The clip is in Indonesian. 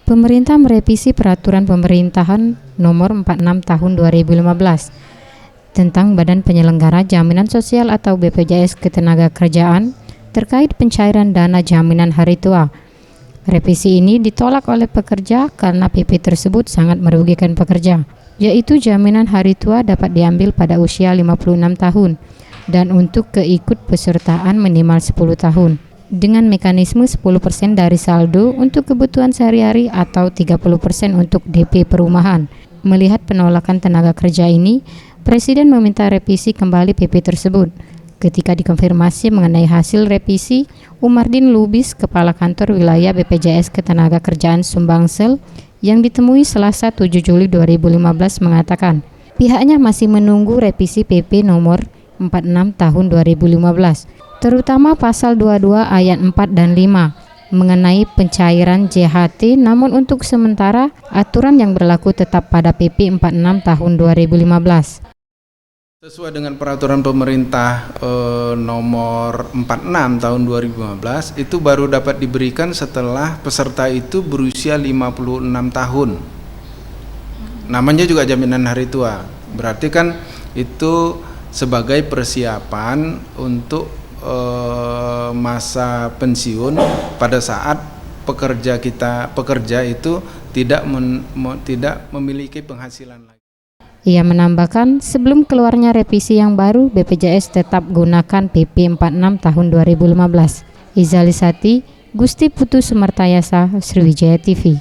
Pemerintah merevisi Peraturan Pemerintahan Nomor 46 Tahun 2015 tentang Badan Penyelenggara Jaminan Sosial atau BPJS Ketenagakerjaan terkait pencairan dana jaminan hari tua. Revisi ini ditolak oleh pekerja karena PP tersebut sangat merugikan pekerja, yaitu jaminan hari tua dapat diambil pada usia 56 tahun dan untuk keikut pesertaan minimal 10 tahun. Dengan mekanisme 10% dari saldo untuk kebutuhan sehari-hari atau 30% untuk DP perumahan. Melihat penolakan tenaga kerja ini, Presiden meminta revisi kembali PP tersebut. Ketika dikonfirmasi mengenai hasil revisi, Umardin Lubis, Kepala Kantor Wilayah BPJS Ketenagakerjaan Sumbangsel, yang ditemui Selasa 7 Juli 2015 mengatakan, pihaknya masih menunggu revisi PP nomor 46 tahun 2015, terutama pasal 22 ayat 4 dan 5 mengenai pencairan JHT, namun untuk sementara aturan yang berlaku tetap pada PP 46 tahun 2015. Sesuai dengan peraturan pemerintah nomor 46 tahun 2015 itu baru dapat diberikan setelah peserta itu berusia 56 tahun. Namanya juga jaminan hari tua. Berarti kan itu sebagai persiapan untuk masa pensiun pada saat pekerja itu tidak memiliki penghasilan lagi. Ia menambahkan, sebelum keluarnya revisi yang baru, BPJS tetap gunakan PP 46 tahun 2015. Izalisati, Gusti Putu Sumertayasa, Sriwijaya TV.